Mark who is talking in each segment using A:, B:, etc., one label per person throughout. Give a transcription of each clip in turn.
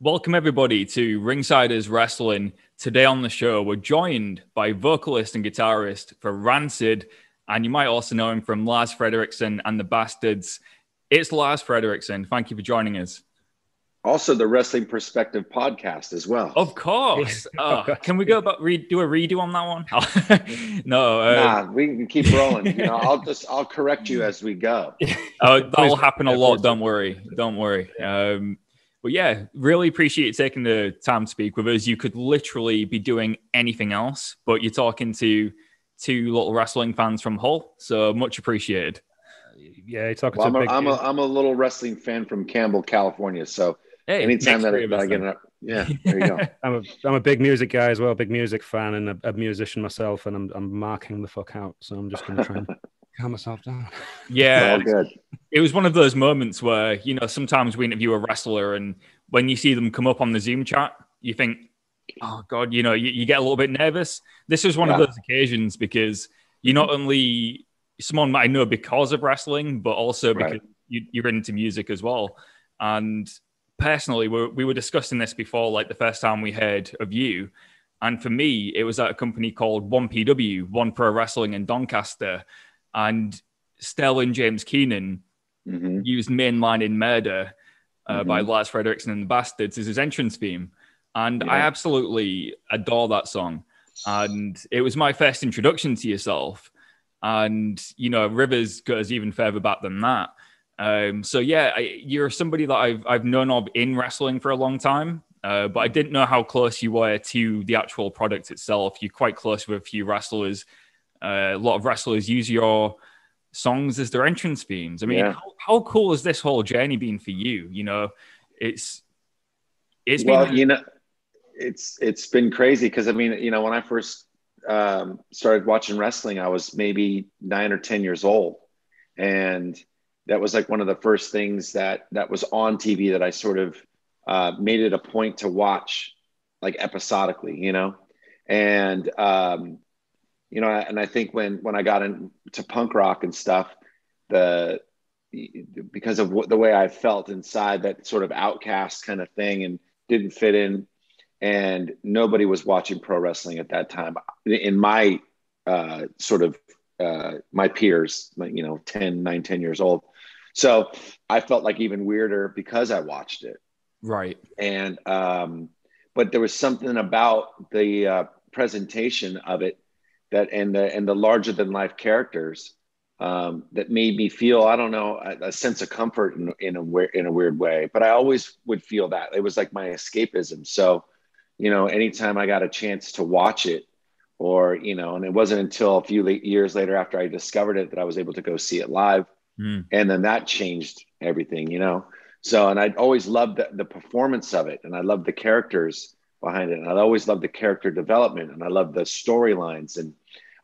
A: Welcome everybody to Ringsiders Wrestling. Today on the show, we're joined by vocalist and guitarist for Rancid, and you might also know him from Lars Frederiksen and the Bastards. It's Lars Frederiksen. Thank you for joining us.
B: Also, the Wrestling Perspective podcast as well.
A: Of course. Can we go back do a redo on that one?
B: No, we can keep rolling. I'll correct you as we go.
A: That'll happen a lot. Don't worry. But yeah, really appreciate you taking the time to speak with us. You could literally be doing anything else, but you're talking to two little wrestling fans from Hull, so much appreciated.
C: Yeah, you're talking
B: to I'm a little wrestling fan from Campbell, California. So anytime that I get up, there you go.
C: I'm a big music guy as well, big music fan, and a musician myself, and I'm marking the fuck out. So I'm just going to try and calm myself down.
A: Yeah,
B: all good.
A: It was one of those moments where, sometimes we interview a wrestler and when you see them come up on the Zoom chat, you think, oh God, you get a little bit nervous. This was one of those occasions because you're not only someone I know because of wrestling, but also because you're into music as well. And personally, we were discussing this before, like the first time we heard of you. And for me, it was at a company called 1PW, One Pro Wrestling in Doncaster. And Sterling James Keenan used Mainline in Murder by Lars Frederiksen and the Bastards as his entrance theme. And I absolutely adore that song. And it was my first introduction to yourself. And, Rivers goes even further back than that. You're somebody that I've known of in wrestling for a long time. But I didn't know how close you were to the actual product itself. You're quite close with a few wrestlers. A lot of wrestlers use your songs as their entrance themes. I mean, how cool has this whole journey been for you? It's
B: been crazy because when I first started watching wrestling, I was maybe 9 or 10 years old, and that was like one of the first things that was on TV that I sort of made it a point to watch, like episodically, and and I think when I got into punk rock and stuff, because of the way I felt inside, that sort of outcast kind of thing, and didn't fit in, and nobody was watching pro wrestling at that time in my my peers, like 10 years old. So I felt like even weirder because I watched it.
A: Right.
B: And but there was something about the presentation of it and the larger than life characters that made me feel, I don't know, a sense of comfort in a weird way. But I always would feel that it was like my escapism. So, anytime I got a chance to watch it, or and it wasn't until a few years later after I discovered it that I was able to go see it live, and then that changed everything. So, and I always loved the performance of it, and I loved the characters behind it, and I always loved the character development, and I loved the storylines, and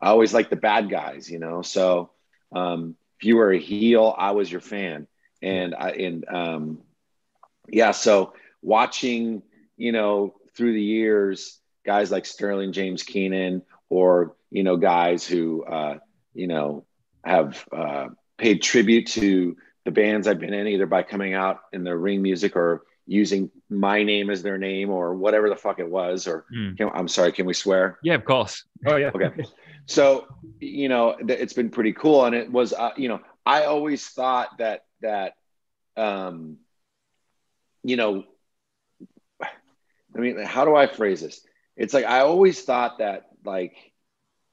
B: I always liked the bad guys, So if you were a heel, I was your fan, so watching, through the years, guys like Sterling James Keenan, or guys who have paid tribute to the bands I've been in, either by coming out in their ring music or using my name as their name or whatever the fuck it was, or I'm sorry, can we swear?
A: Yeah, of course.
C: Oh yeah.
B: Okay. So, it's been pretty cool. And it was, I always thought that, how do I phrase this? It's like, I always thought that, like,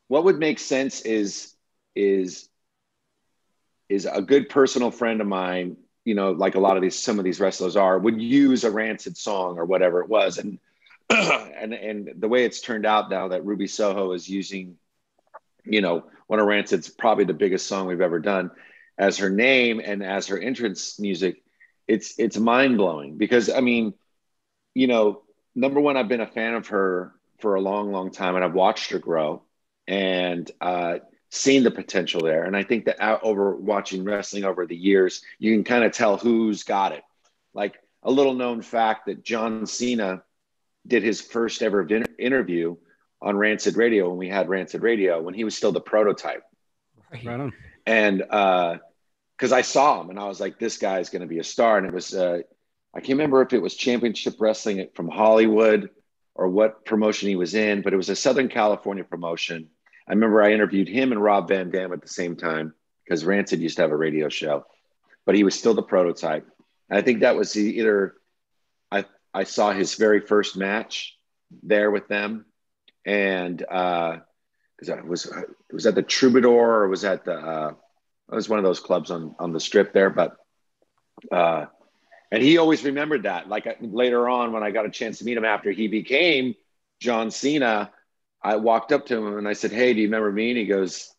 B: what would make sense is a good personal friend of mine, like some of these wrestlers would use a Rancid song or whatever it was. And, and the way it's turned out now that Ruby Soho is using, one of Rancid's probably the biggest song we've ever done as her name and as her entrance music, it's mind blowing because, number one, I've been a fan of her for a long, long time, and I've watched her grow and, seen the potential there. And I think that over watching wrestling over the years, you can kind of tell who's got it. Like a little known fact that John Cena did his first ever interview on Rancid Radio, when we had Rancid Radio, when he was still the prototype.
C: Right on.
B: And because I saw him and I was like, this guy's going to be a star. And it was I can't remember if it was Championship Wrestling from Hollywood or what promotion he was in, but it was a Southern California promotion. I remember I interviewed him and Rob Van Dam at the same time because Rancid used to have a radio show, but he was still the prototype. And I think that was either I saw his very first match there with them, and because it was at the Troubadour, or was at the it was one of those clubs on the strip there, but and he always remembered that. Like later on, when I got a chance to meet him after he became John Cena, I walked up to him and I said, "Hey, do you remember me?" And he goes,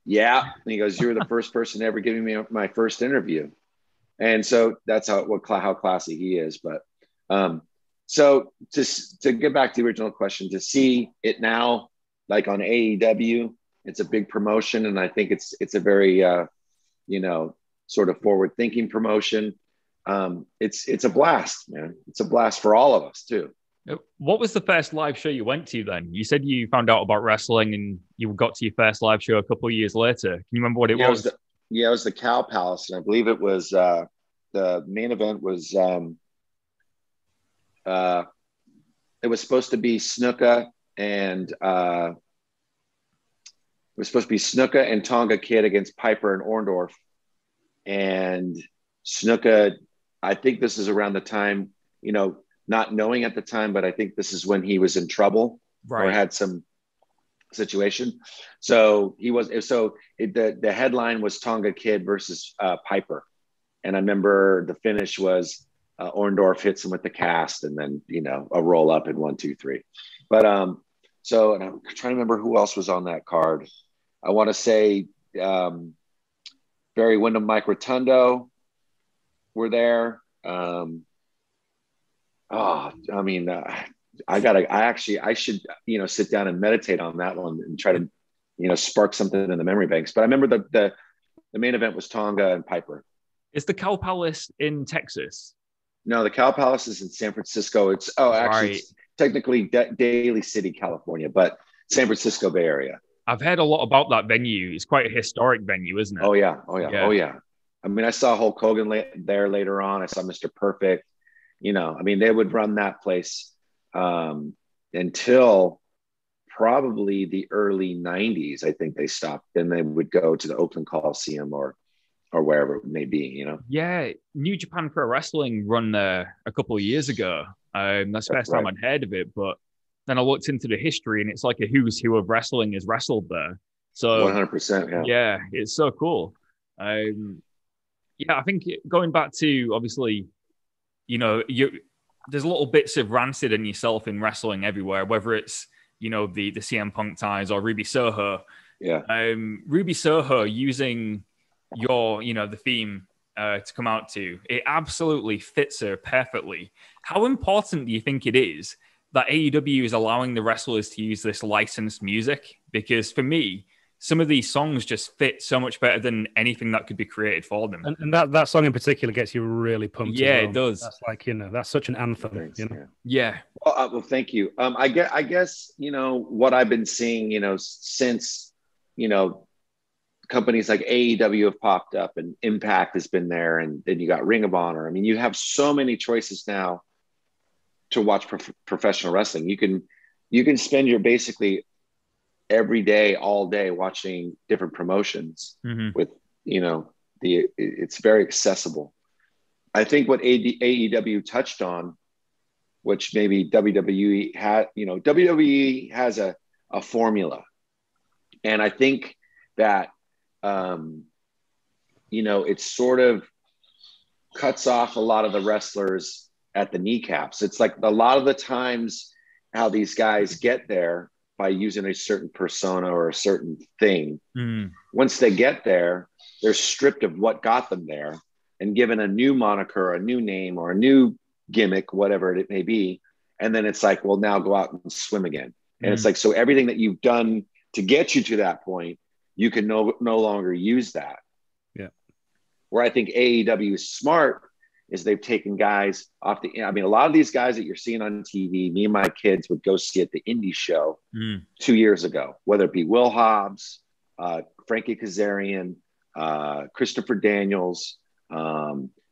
B: "Yeah." And he goes, "You were the first person ever giving me my first interview." And so that's how classy he is. But so to get back to the original question, to see it now, like on AEW, it's a big promotion, and I think it's a very sort of forward thinking promotion. It's a blast, man. It's a blast for all of us too.
A: What was the first live show you went to then? You said you found out about wrestling and you got to your first live show a couple of years later. Can you remember what it was?
B: It was the Cow Palace, and I believe it was the main event was it was supposed to be Snuka and Tonga Kid against Piper and Orndorff. And Snuka, I think this is around the time, not knowing at the time, but I think this is when he was in trouble, right, or had some situation. So the headline was Tonga Kid versus Piper. And I remember the finish was Orndorff hits him with the cast, and then, a roll up in 1, 2, 3. But and I'm trying to remember who else was on that card. I want to say Barry Windham, Mike Rotundo were there. I should, sit down and meditate on that one and try to, spark something in the memory banks. But I remember the main event was Tonga and Piper.
A: Is the Cow Palace in Texas?
B: No, the Cow Palace is in San Francisco. It's it's technically Daly City, California, but San Francisco Bay Area.
A: I've heard a lot about that venue. It's quite a historic venue, isn't it?
B: Oh yeah. I mean, I saw Hulk Hogan there later on. I saw Mr. Perfect. They would run that place until probably the early 90s. I think they stopped. Then they would go to the Oakland Coliseum or wherever it may be,
A: Yeah, New Japan Pro Wrestling run there a couple of years ago. That's the first time I'd heard of it, but then I looked into the history, and it's like a who's who of wrestling has wrestled there. So
B: 100%,
A: yeah, it's so cool. I think going back to, obviously, there's little bits of Rancid in yourself in wrestling everywhere, whether it's, the CM Punk ties or Ruby Soho.
B: Yeah.
A: Ruby Soho using your, the theme to come out to, it absolutely fits her perfectly. How important do you think it is that AEW is allowing the wrestlers to use this licensed music? Because for me, some of these songs just fit so much better than anything that could be created for them.
C: And that song in particular gets you really pumped.
A: Yeah,
C: as well.
A: It does.
C: That's like, that's such an anthem.
B: Thanks,
A: Yeah.
B: Well, thank you. I guess, what I've been seeing, since, companies like AEW have popped up and Impact has been there, and then you got Ring of Honor. I mean, you have so many choices now to watch professional wrestling. You can spend your basically every day, all day, watching different promotions with, it's very accessible. I think what AEW touched on, which maybe WWE had, WWE has a formula. And I think that, it sort of cuts off a lot of the wrestlers at the kneecaps. It's like a lot of the times how these guys get there by using a certain persona or a certain thing. Once they get there, they're stripped of what got them there and given a new moniker, a new name, or a new gimmick, whatever it may be. And then it's like, well, now go out and swim again. And it's like, so everything that you've done to get you to that point, you can no longer use that.
C: Yeah.
B: Where I think AEW is smart is they've taken guys off a lot of these guys that you're seeing on TV, me and my kids would go see at the indie show 2 years ago, whether it be Will Hobbs, Frankie Kazarian, Christopher Daniels,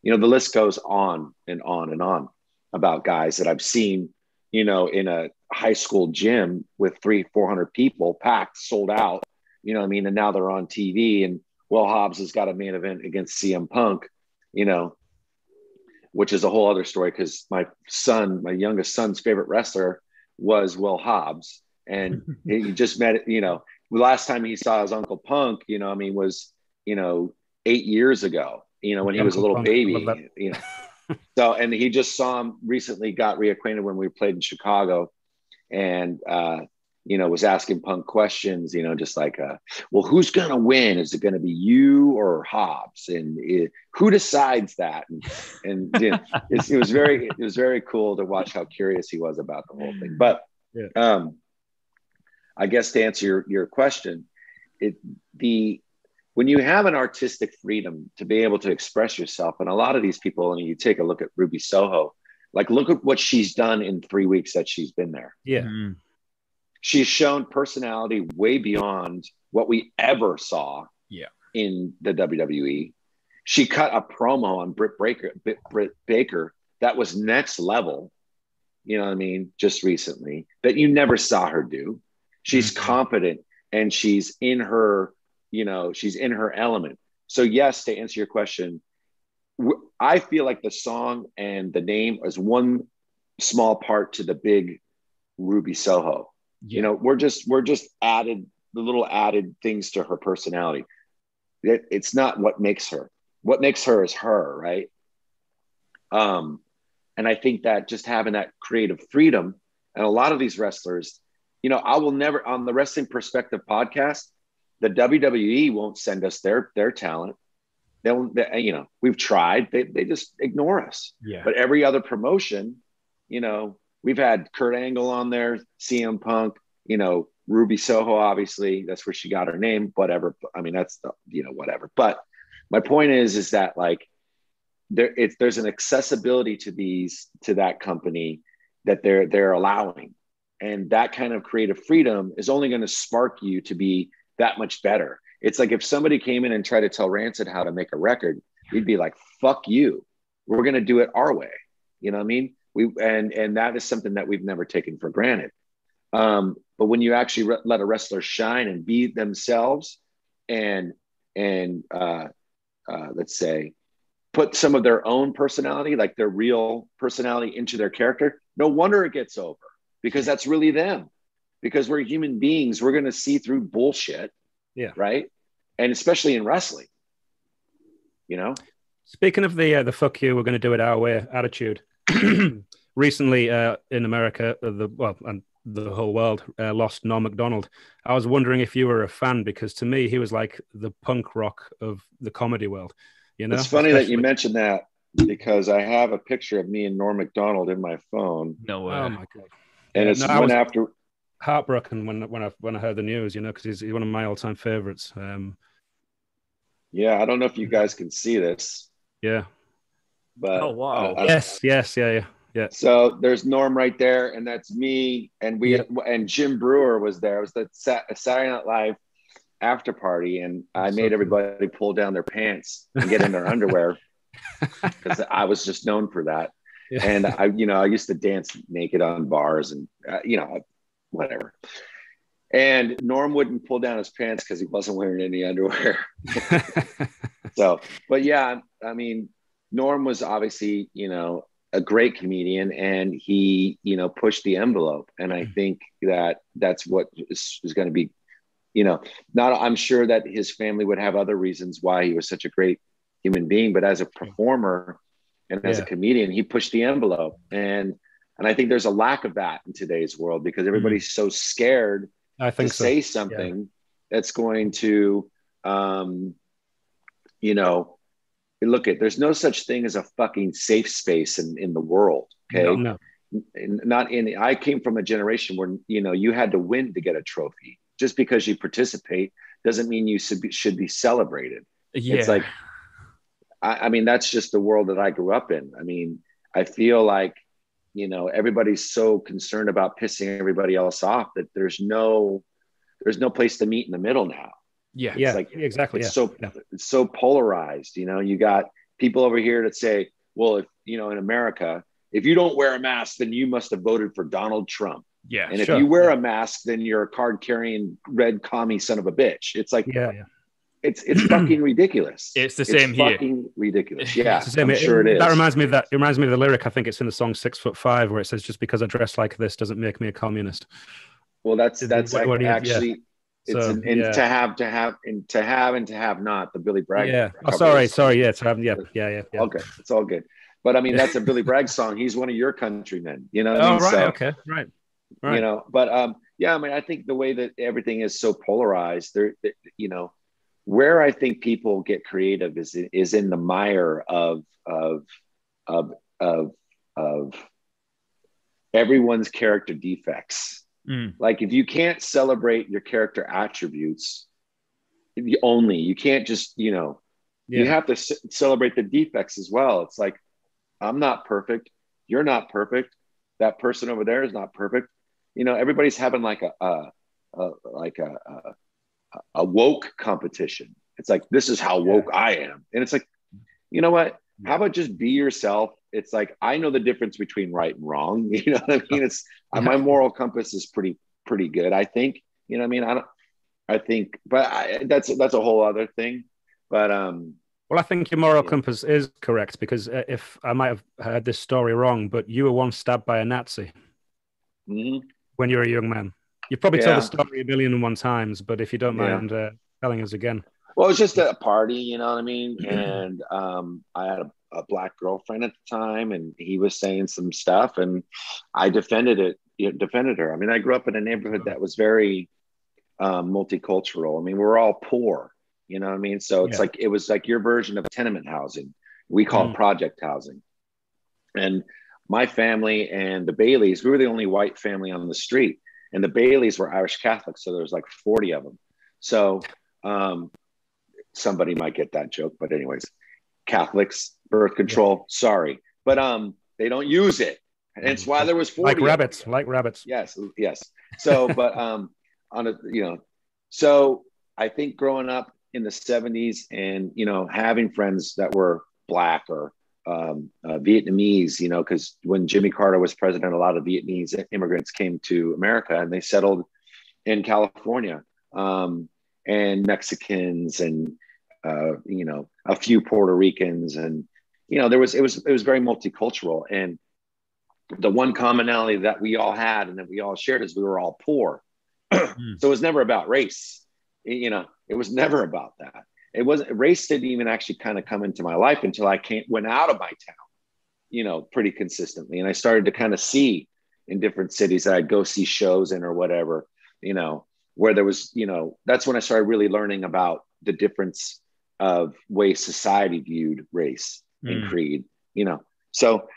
B: the list goes on and on and on about guys that I've seen, in a high school gym with 300-400 people packed, sold out, and now they're on TV, and Will Hobbs has got a main event against CM Punk, which is a whole other story, because my youngest son's favorite wrestler was Will Hobbs, and he just met, the last time he saw his Uncle Punk, was, 8 years ago, when he was a little baby, So, and he just saw him recently, got reacquainted when we played in Chicago, and, was asking Punk questions, just like, well, who's going to win? Is it going to be you or Hobbs? And who decides that? And it was very cool to watch how curious he was about the whole thing. But I guess to answer your question, when you have an artistic freedom to be able to express yourself, and a lot of these people, you take a look at Ruby Soho, like, look at what she's done in 3 weeks that she's been there.
C: Yeah.
A: Mm-hmm.
B: She's shown personality way beyond what we ever saw in the WWE. She cut a promo on Britt Baker that was next level, just recently, that you never saw her do. She's confident, and she's in her, she's in her element. So yes, to answer your question, I feel like the song and the name is one small part to the big Ruby Soho. We're just added the little added things to her personality. It's not what makes her. What makes her is her, right? And I think that just having that creative freedom, and a lot of these wrestlers, I will never, on the Wrestling Perspective podcast, the WWE won't send us their talent. We've tried, they just ignore us.
C: Yeah.
B: But every other promotion, we've had Kurt Angle on there, CM Punk, Ruby Soho, obviously, that's where she got her name, whatever. I mean, that's whatever. But my point is that, like, there's an accessibility to that company that they're allowing. And that kind of creative freedom is only going to spark you to be that much better. It's like if somebody came in and tried to tell Rancid how to make a record, we'd be like, fuck you. We're going to do it our way. You know what I mean? And that is something that we've never taken for granted. But when you actually let a wrestler shine and be themselves, and let's say put some of their own personality, like their real personality, into their character, no wonder it gets over, because that's really them. Because we're human beings, we're going to see through bullshit.
C: Yeah. Right.
B: And especially in wrestling,
C: Speaking of the fuck you, we're going to do it our way attitude. Recently, in America, and the whole world lost Norm Macdonald. I was wondering if you were a fan, because to me, he was like the punk rock of the comedy world.
B: It's funny that you mentioned that, because I have a picture of me and Norm Macdonald in my phone.
A: No way.
C: Oh my God.
B: And it's after
C: heartbroken when I heard the news, because he's one of my all-time favorites.
B: Yeah, I don't know if you guys can see this.
C: Yeah.
B: But
A: oh wow.
C: Yes, yeah.
B: So there's Norm right there, and that's me, and and Jim Brewer was there. It was the Saturday Night Live after party, and I made everybody pull down their pants and get in their underwear, because I was just known for that. Yeah. And I used to dance naked on bars, and whatever. And Norm wouldn't pull down his pants because he wasn't wearing any underwear. So, but yeah, I mean, Norm was obviously, a great comedian, and he, pushed the envelope. And I think that's what is going to be, I'm sure that his family would have other reasons why he was such a great human being, but as a performer and as a comedian, he pushed the envelope. And I think there's a lack of that in today's world, because everybody's so scared to say something that's going to, look at, there's no such thing as a fucking safe space in the world. Okay.
C: No.
B: I came from a generation where, you had to win to get a trophy. Just because you participate doesn't mean you should be celebrated. Yeah. It's like, I mean, that's just the world that I grew up in. I mean, I feel like, everybody's so concerned about pissing everybody else off that there's no place to meet in the middle now.
C: Yeah.
B: It's like,
C: exactly.
B: It's so polarized, you got people over here that say, well, if in America, if you don't wear a mask, then you must have voted for Donald Trump.
A: Yeah.
B: And if you wear a mask, then you're a card carrying red commie son of a bitch. It's like, it's fucking ridiculous.
A: It's the same here.
B: Fucking ridiculous. Yeah, I'm
C: sure
B: it is.
C: That reminds me of that. It reminds me of the lyric. I think it's in the song 6'5", where it says, "Just because I dress like this doesn't make me a communist."
B: Well, that's actually.
C: So,
B: to have and to have not, the Billy Bragg.
C: Yeah. Oh, sorry. Yeah. To have. Yeah.
B: Okay, it's all good. But I mean, that's a Billy Bragg song. He's one of your countrymen. You know what I mean?
C: Right.
B: So,
C: Okay. Right.
B: But I mean, I think the way that everything is so polarized, where I think people get creative is in the mire of everyone's character defects. Like, if you can't celebrate your character attributes you can't just, you have to celebrate the defects as well. It's like, I'm not perfect. You're not perfect. That person over there is not perfect. Everybody's having like a woke competition. It's like, this is how woke I am. And it's like, you know what? How about just be yourself? It's like, I know the difference between right and wrong. You know what I mean? My moral compass is pretty good, I think. You know what I mean? That's a whole other thing. But
C: well, I think your moral compass is correct, because if I might have heard this story wrong, but you were once stabbed by a Nazi when you were a young man. You've probably told the story 1,000,001 times, but if you don't mind telling us again.
B: Well, it was just at a party, you know what I mean? And I had a black girlfriend at the time, and he was saying some stuff, and I defended her. I mean, I grew up in a neighborhood that was very multicultural. I mean, we're all poor, you know what I mean? So it's like, it was like your version of tenement housing. We call it project housing. And my family and the Baileys, we were the only white family on the street. And the Baileys were Irish Catholics, so there was like 40 of them. So somebody might get that joke, but anyways, Catholics, birth control, sorry. But they don't use it. And it's why there was 40.
C: Like rabbits.
B: Yes. So, but so I think growing up in the 70s and, having friends that were black or Vietnamese, because when Jimmy Carter was president, a lot of Vietnamese immigrants came to America and they settled in California, and Mexicans and, a few Puerto Ricans, and, it was very multicultural. And the one commonality that we all had and that we all shared is we were all poor. So it was never about race. It was never about that. Race didn't even actually kind of come into my life until I went out of my town, pretty consistently. And I started to kind of see in different cities that I'd go see shows in or whatever, where there was, that's when I started really learning about the difference of way society viewed race and creed, So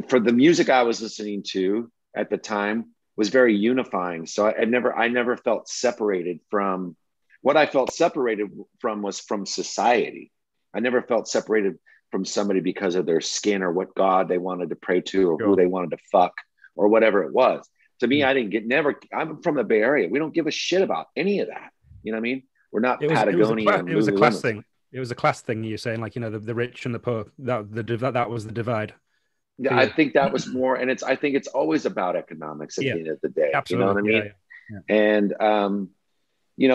B: for the music I was listening to at the time was very unifying. So I never felt separated from. What I felt separated from was from society. I never felt separated from somebody because of their skin or what God they wanted to pray to or who they wanted to fuck or whatever it was. To me, I'm from the Bay Area. We don't give a shit about any of that. You know what I mean? We're not Patagonia.
C: It was a class thing. It was a class thing. You're saying, like, the rich and the poor. That was the divide.
B: Yeah, I think that was more, and I think it's always about economics at the end of the day.
C: Absolutely.
B: You know what I mean?
C: Yeah.
B: And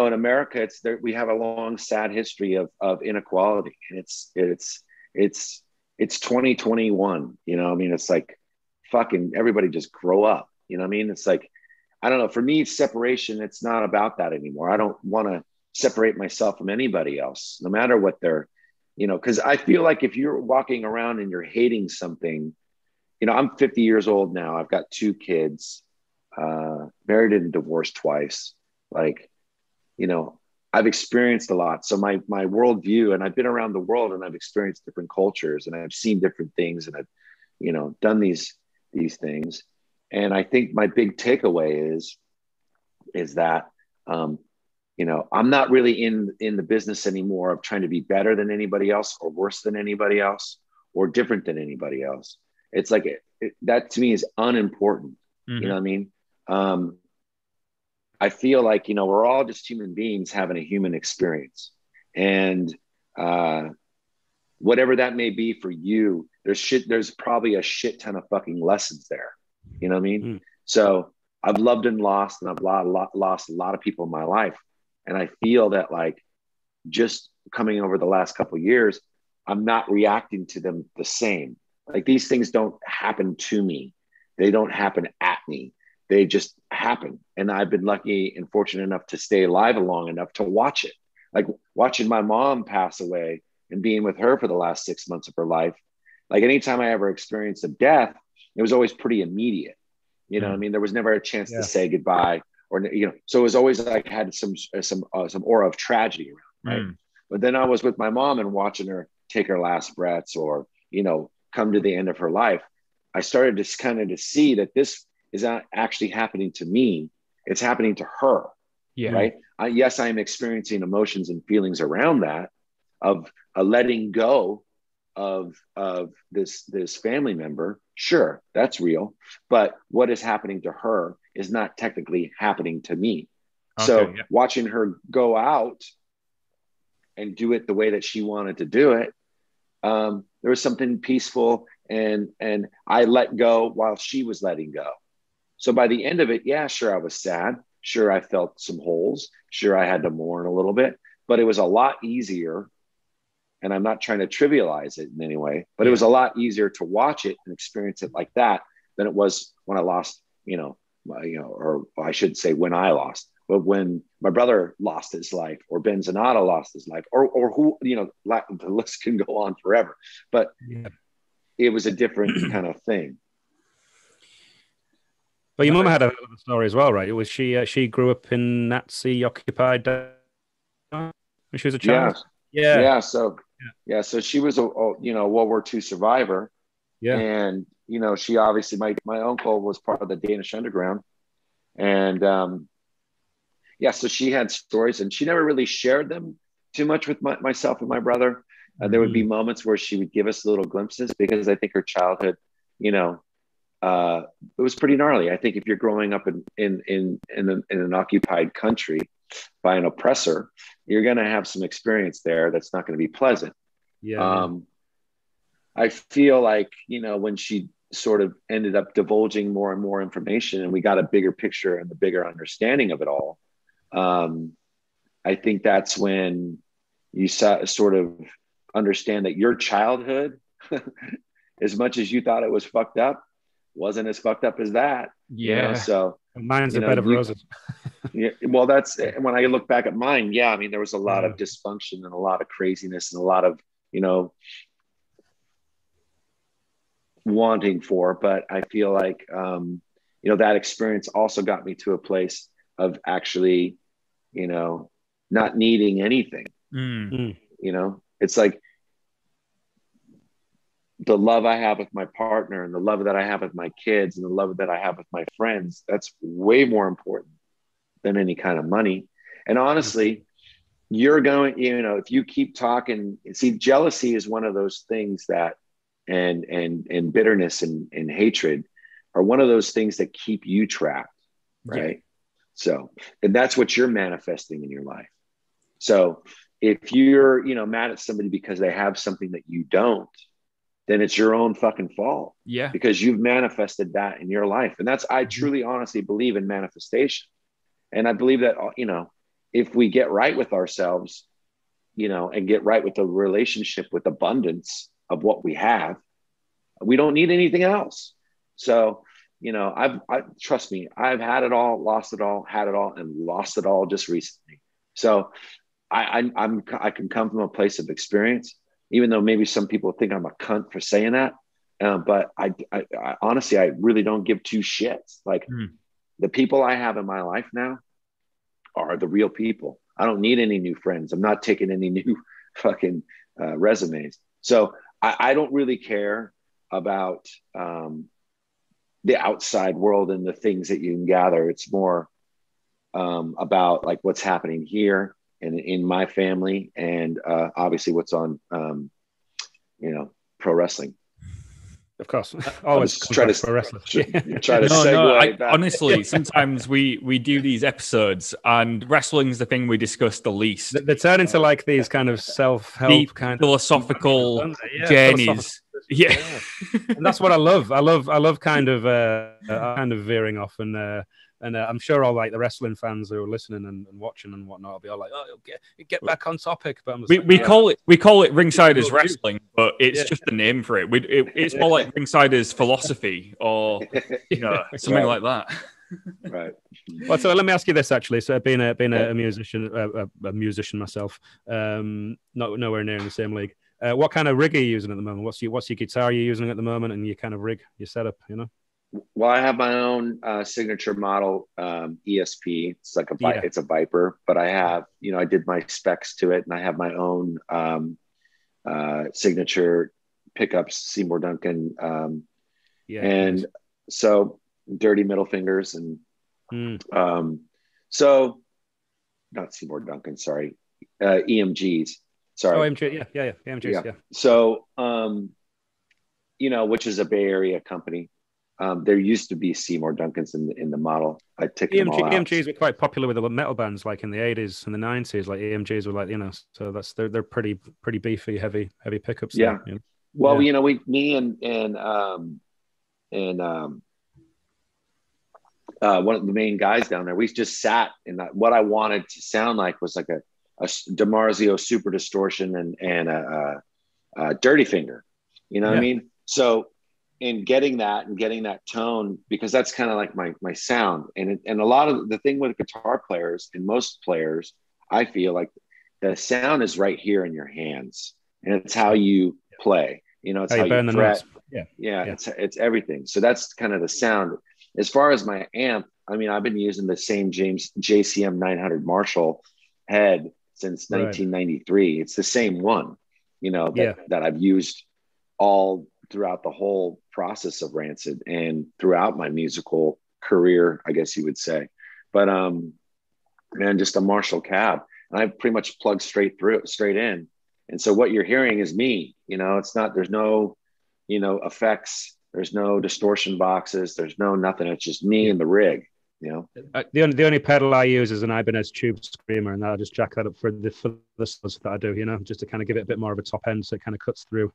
B: in America, we have a long, sad history of inequality, and it's 2021. You know, I mean, it's like fucking everybody just grow up. You know what I mean? It's like, I don't know. For me, separation, it's not about that anymore. I don't want to separate myself from anybody else, no matter what they're, because I feel like if you're walking around and you're hating something, I'm 50 years old now. I've got 2 kids, married and divorced twice. Like, I've experienced a lot. So my worldview, and I've been around the world and I've experienced different cultures and I've seen different things and I've, done these things. And I think my big takeaway is that, I'm not really in the business anymore of trying to be better than anybody else or worse than anybody else or different than anybody else. It's like that to me is unimportant. You know what I mean? I feel like, we're all just human beings having a human experience. And whatever that may be for you, there's probably a shit ton of fucking lessons there. You know what I mean? So I've loved and lost, and I've lost a lot of people in my life. And I feel that, like, just coming over the last couple of years, I'm not reacting to them the same. Like, these things don't happen to me. They don't happen at me. They just happen. And I've been lucky and fortunate enough to stay alive long enough to watch it. Like, watching my mom pass away and being with her for the last 6 months of her life. Like, anytime I ever experienced a death, it was always pretty immediate. You know what I mean? There was never a chance to say goodbye, or, you know, so it was always like, had some aura of tragedy around, right? But then I was with my mom and watching her take her last breaths, or, you know, come to the end of her life. I started to kind of to see that this is not actually happening to me. It's happening to her. Yeah. Right. Yes, I am experiencing emotions and feelings around that, of a letting go of this family member. Sure, that's real. But what is happening to her is not technically happening to me. Okay, so watching her go out and do it the way that she wanted to do it, there was something peaceful, and I let go while she was letting go. So by the end of it, yeah, sure, I was sad. Sure, I felt some holes. Sure, I had to mourn a little bit, but it was a lot easier. And I'm not trying to trivialize it in any way, but it was a lot easier to watch it and experience it like that than it was when I lost, or I should say when I lost, but when my brother lost his life, or Ben Zanata lost his life, or who, the list can go on forever, but it was a different kind of thing.
C: But your mum had a story as well, right? It was she grew up in Nazi occupied when she was a child.
B: Yeah. So she was a World War II survivor. Yeah. And, she obviously, my uncle was part of the Danish underground. And so she had stories, and she never really shared them too much with myself and my brother. There would be moments where she would give us little glimpses, because I think her childhood, it was pretty gnarly. I think if you're growing up in an occupied country by an oppressor, you're going to have some experience there that's not going to be pleasant. I feel like, when she sort of ended up divulging more and more information, and we got a bigger picture and the bigger understanding of it all, I think that's when you sort of understand that your childhood, as much as you thought it was fucked up, wasn't as fucked up as that. So
C: mine's a bed of roses.
B: Well, that's when I look back at mine. Yeah, I mean, there was a lot of dysfunction and a lot of craziness and a lot of wanting for. But I feel like that experience also got me to a place of actually not needing anything. It's like the love I have with my partner, and the love that I have with my kids, and the love that I have with my friends, that's way more important than any kind of money. And honestly, you're going, if you keep talking, see, jealousy is one of those things that, and bitterness and hatred are one of those things that keep you trapped. Right. So, and that's what you're manifesting in your life. So if you're, mad at somebody because they have something that you don't, then it's your own fucking fault. Yeah. Because you've manifested that in your life. And I truly, honestly believe in manifestation. And I believe that, if we get right with ourselves, and get right with the relationship with abundance of what we have, we don't need anything else. So, trust me, I've had it all, lost it all, had it all, and lost it all just recently. So I can come from a place of experience, even though maybe some people think I'm a cunt for saying that. But I honestly, I really don't give two shits. Like the people I have in my life now are the real people. I don't need any new friends. I'm not taking any new fucking resumes. So I don't really care about the outside world and the things that you can gather. It's more about like what's happening here and in my family, and obviously what's on, pro wrestling.
C: Of course, always
B: try to segue.
A: Honestly, sometimes we do these episodes, and wrestling's the thing we discuss the least.
C: They turn into like these kind of self-help
A: deep,
C: kind
A: philosophical journeys. Yeah,
C: and that's what I love. I love kind of veering off, and I'm sure all like the wrestling fans who are listening and watching and whatnot will be all like, "Oh, get back on topic." But
A: we call it Ringsiders Wrestling, but it's just the name for it. It's more like Ringsiders Philosophy or something like that.
B: Right.
C: Well, so let me ask you this actually. So being a musician, a musician myself, nowhere near in the same league. What kind of rig are you using at the moment? What's your guitar you're using at the moment, and your kind of rig, your setup?
B: Well, I have my own signature model ESP. It's like it's a Viper, but I have, I did my specs to it, and I have my own signature pickups, Seymour Duncan, and so dirty middle fingers, and so not Seymour Duncan, sorry, EMGs. Sorry.
C: Oh, EMGs, yeah.
B: So, which is a Bay Area company. There used to be Seymour Duncans in the model. I took them all out.
C: EMGs were quite popular with the metal bands, like in the 80s and the 90s. Like EMGs were like, so they're pretty beefy, heavy pickups.
B: Yeah.
C: There,
B: Well, me and one of the main guys down there, we just sat in that. What I wanted to sound like was like a DiMarzio Super Distortion and a Dirty Finger. You know what I mean? So in getting that tone, because that's kind of like my sound, and a lot of the thing with guitar players and most players, I feel like the sound is right here in your hands, and it's how you play. It's how you fret. It's everything. So that's kind of the sound. As far as my amp, I mean, I've been using the same JCM 900 Marshall head since 1993. It's the same one, that I've used all throughout the whole process of Rancid and throughout my musical career, I guess you would say. But just a Marshall cab, and I pretty much plug straight in. And so what you're hearing is me. It's not. There's no, effects. There's no distortion boxes. There's no nothing. It's just me and the rig.
C: The only pedal I use is an Ibanez Tube Screamer, and I'll just jack that up for the stuff that I do. Just to kind of give it a bit more of a top end, so it kind of cuts through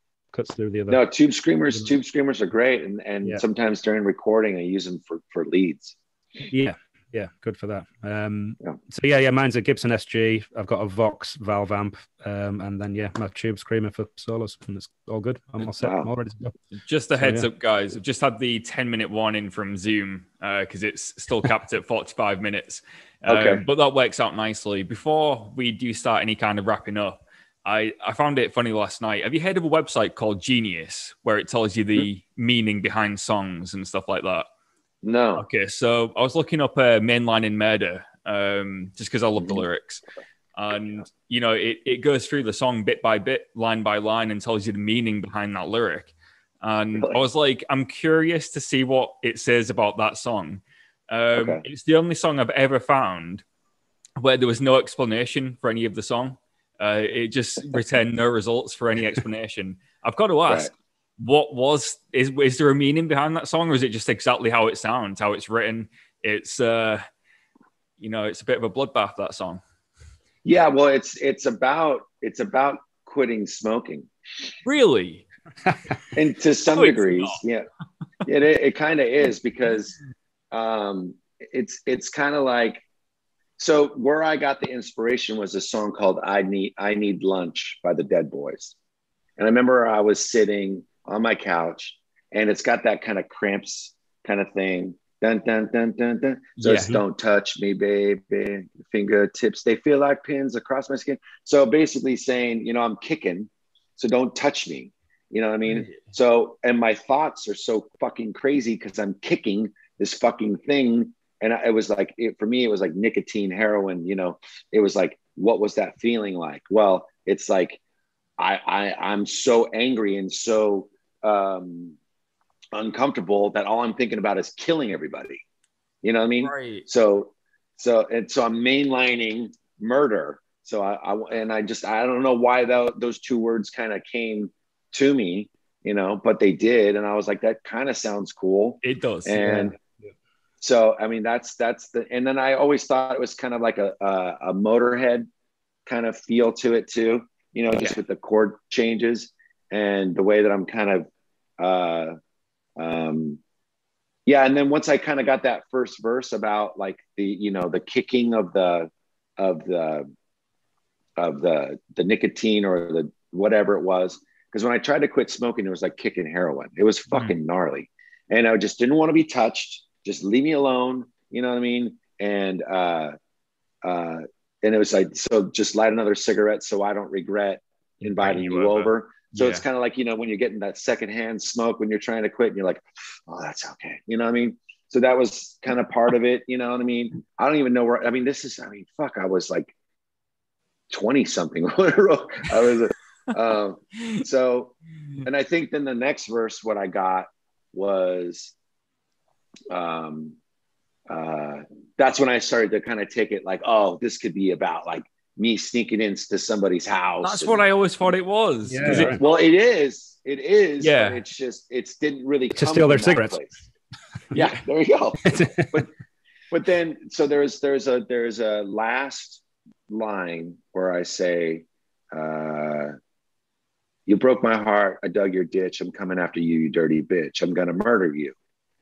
C: the other.
B: No, Tube Screamers are great, and sometimes during recording I use them for leads.
C: Yeah, good for that. So mine's a Gibson SG. I've got a Vox valve amp, and then my Tube Screamer for solos, and it's all good. I'm all set. I'm all ready to go.
A: Just a heads up, guys. I've just had the 10-minute warning from Zoom because it's still capped at 45 minutes.
B: Okay,
A: but that works out nicely. Before we do start any kind of wrapping up, I found it funny last night. Have you heard of a website called Genius where it tells you the meaning behind songs and stuff like that?
B: No.
A: Okay, so I was looking up Mainline in Murder just because I love the lyrics. And, it goes through the song bit by bit, line by line, and tells you the meaning behind that lyric. And I was like, I'm curious to see what it says about that song. It's the only song I've ever found where there was no explanation for any of the song. It just returned no results for any explanation. I've got to ask, is there a meaning behind that song, or is it just exactly how it sounds, how it's written? It's it's a bit of a bloodbath, that song. Yeah,
B: well, it's about quitting smoking.
A: Really?
B: And to some degrees, it kind of is, because it's kind of like, so where I got the inspiration was a song called I Need Lunch by the Dead Boys. And I remember I was sitting on my couch, and it's got that kind of Cramps kind of thing. Dun, dun, dun, dun, dun. Just don't touch me, baby. Fingertips, they feel like pins across my skin. So basically saying, I'm kicking, so don't touch me. You know what I mean? So, and my thoughts are so fucking crazy because I'm kicking this fucking thing. And it was like, for me, it was like nicotine, heroin, it was like, what was that feeling like? Well, it's like, I'm so angry and so uncomfortable that all I'm thinking about is killing everybody. You know what I mean?
A: Right.
B: So I'm mainlining murder. So I don't know why those two words kind of came to me, but they did. And I was like, that kind of sounds cool.
A: It does.
B: And so, I mean, that's and then I always thought it was kind of like a Motorhead kind of feel to it too, just with the chord changes and the way that I'm kind of, and then once I kind of got that first verse about like the kicking of the nicotine or the whatever it was, because when I tried to quit smoking, it was like kicking heroin. It was fucking gnarly, and I just didn't want to be touched. Just leave me alone. You know what I mean? And it was like, so just light another cigarette so I don't regret inviting you over. So it's kind of like, when you're getting that secondhand smoke when you're trying to quit and you're like, oh, that's okay. You know what I mean? So that was kind of part of it. You know what I mean? I don't even know where, I was like 20 something. So, and I think then the next verse, what I got was, that's when I started to kind of take it like, oh, this could be about like me sneaking into somebody's house.
A: That's what I always thought it was.
B: It is. Yeah. But it didn't really come
C: to steal their cigarettes.
B: Yeah, there you go. but then, so there's a last line where I say, you broke my heart. I dug your ditch. I'm coming after you, you dirty bitch. I'm going to murder you.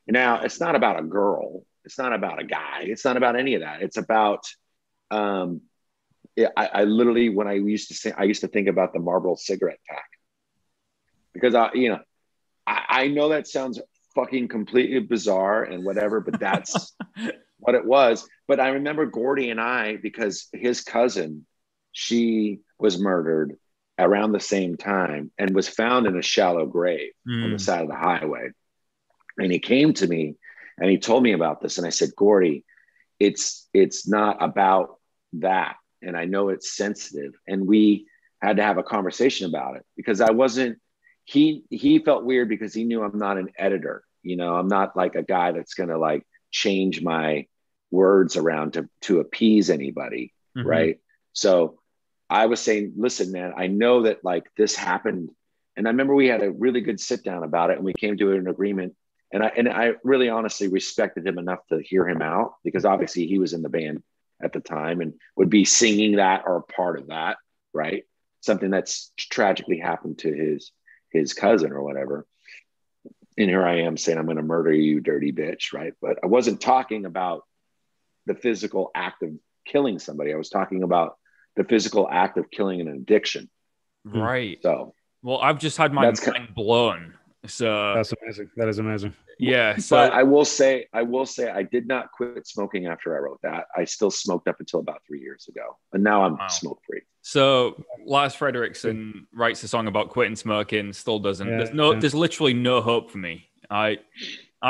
B: Now, it's not about a girl. It's not about a guy. It's not about any of that. It's about, I literally, when I used to think about the Marlboro cigarette pack, because I know that sounds fucking completely bizarre and whatever, but that's what it was. But I remember Gordy and I, because his cousin, she was murdered around the same time and was found in a shallow grave on the side of the highway. And he came to me and he told me about this. And I said, Gordy, it's not about that. And I know it's sensitive. And we had to have a conversation about it because he felt weird because he knew I'm not an editor. I'm not like a guy that's going to like change my words around to appease anybody. Mm-hmm. Right. So I was saying, listen, man, I know that like this happened. And I remember we had a really good sit down about it and we came to an agreement. And I really honestly respected him enough to hear him out because obviously he was in the band at the time and would be singing that or a part of that, right? Something that's tragically happened to his cousin or whatever. And here I am saying, I'm going to murder you, dirty bitch, right? But I wasn't talking about the physical act of killing somebody. I was talking about the physical act of killing an addiction.
A: Right.
B: So,
A: well, I've just had my mind blown. So
C: that's amazing. That is amazing.
A: Yeah. So
B: but I will say I did not quit smoking after I wrote that. I still smoked up until about 3 years ago. And now I'm smoke free.
A: So Lars Frederiksen writes a song about quitting smoking, still doesn't. There's literally no hope for me. I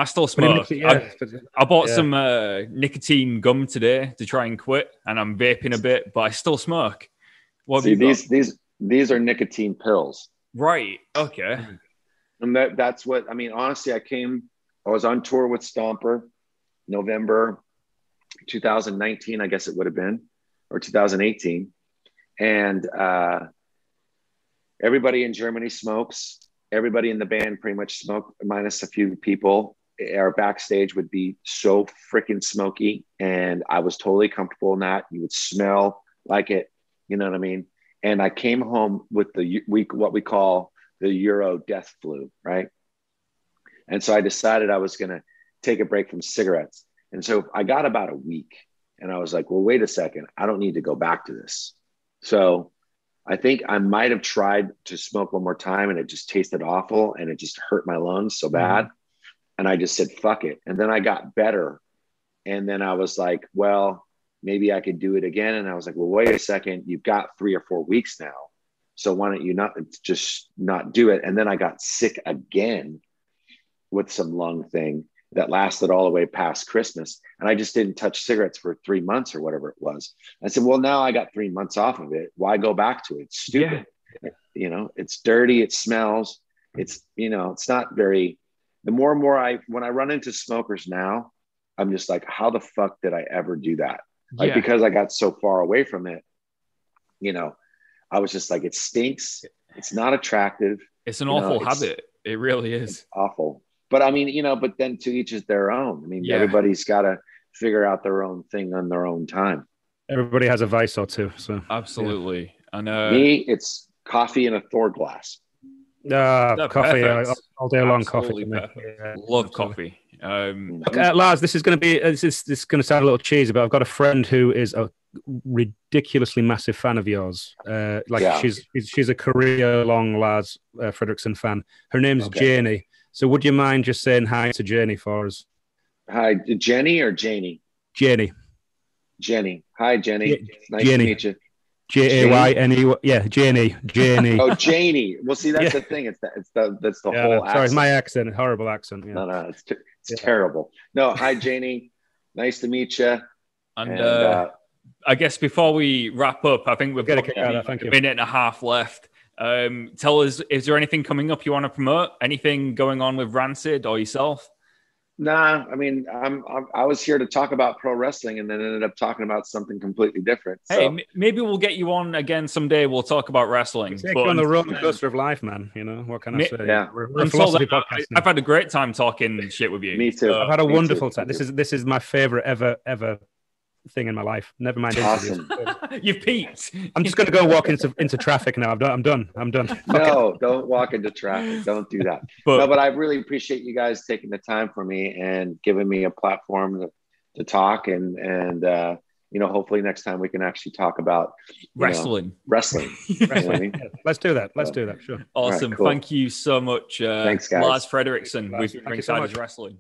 A: still smoke. I bought some nicotine gum today to try and quit, and I'm vaping a bit, but I still smoke. What
B: See, these are nicotine pills.
A: Right. Okay.
B: And that's what, I mean, honestly, I was on tour with Stomper, November 2019, I guess it would have been, or 2018. And everybody in Germany smokes. Everybody in the band pretty much smoked, minus a few people. Our backstage would be so freaking smoky. And I was totally comfortable in that. You would smell like it, you know what I mean? And I came home with what we call the Euro death flu, right? And so I decided I was going to take a break from cigarettes. And so I got about a week and I was like, well, wait a second. I don't need to go back to this. So I think I might have tried to smoke one more time and it just tasted awful and it just hurt my lungs so bad. And I just said, fuck it. And then I got better. And then I was like, well, maybe I could do it again. And I was like, well, wait a second. You've got 3 or 4 weeks now. So why don't you not do it? And then I got sick again with some lung thing that lasted all the way past Christmas. And I just didn't touch cigarettes for 3 months or whatever it was. I said, well, now I got 3 months off of it. Why go back to it? It's stupid. Yeah. It's dirty. It smells. It's not very, the more and more when I run into smokers now, I'm just like, how the fuck did I ever do that? Like, because I got so far away from it, I was just like, it stinks. It's not attractive.
A: It's an awful habit. It really is.
B: It's awful. But I mean, but then to each is their own. I mean, everybody's got to figure out their own thing on their own time.
C: Everybody has a vice or two. So
A: absolutely. And
B: me, it's coffee in a Thor glass.
C: Coffee all day long.
A: Absolutely
C: Coffee.
A: Love coffee.
C: Lars, this is going to be this is going to sound a little cheesy, but I've got a friend who is a ridiculously massive fan of yours. She's a career-long Lars Frederiksen fan. Her name's Janie. So would you mind just saying hi to Janie for us?
B: Hi, Jenny or Janie?
C: Jenny.
B: Jenny. Hi, Jenny. Nice to meet you.
C: Jayne. Yeah, Janie.
B: Oh, Janie. Well, see, that's the thing. That's the whole accent.
C: Sorry, it's my accent. Horrible accent. Yeah.
B: No, it's terrible. No, hi, Janie. Nice to meet you.
A: And I guess before we wrap up, I think we've got
C: a
A: minute and a half left. Tell us, is there anything coming up you want to promote? Anything going on with Rancid or yourself?
B: Nah, I mean, I was here to talk about pro wrestling and then ended up talking about something completely different. So.
A: Hey, maybe we'll get you on again someday. We'll talk about wrestling.
C: Take you on the roller coaster of life, man. What can I say?
B: Yeah.
C: We're a philosophy podcast.
A: I've had a great time talking shit with you.
B: Me too.
C: I've had a wonderful time. This is my favorite ever thing in my life. Never mind.
B: Awesome.
A: You've peaked.
C: I'm just going to go walk into traffic now. I'm done.
B: No, don't walk into traffic. Don't do that. But I really appreciate you guys taking the time for me and giving me a platform to talk and hopefully next time we can actually talk about
A: wrestling.
B: Wrestling.
C: Let's do that. Sure.
A: Awesome. Right, cool. Thank you so much.
B: Thanks, guys.
A: Lars Frederiksen with Rancid Lars Wrestling.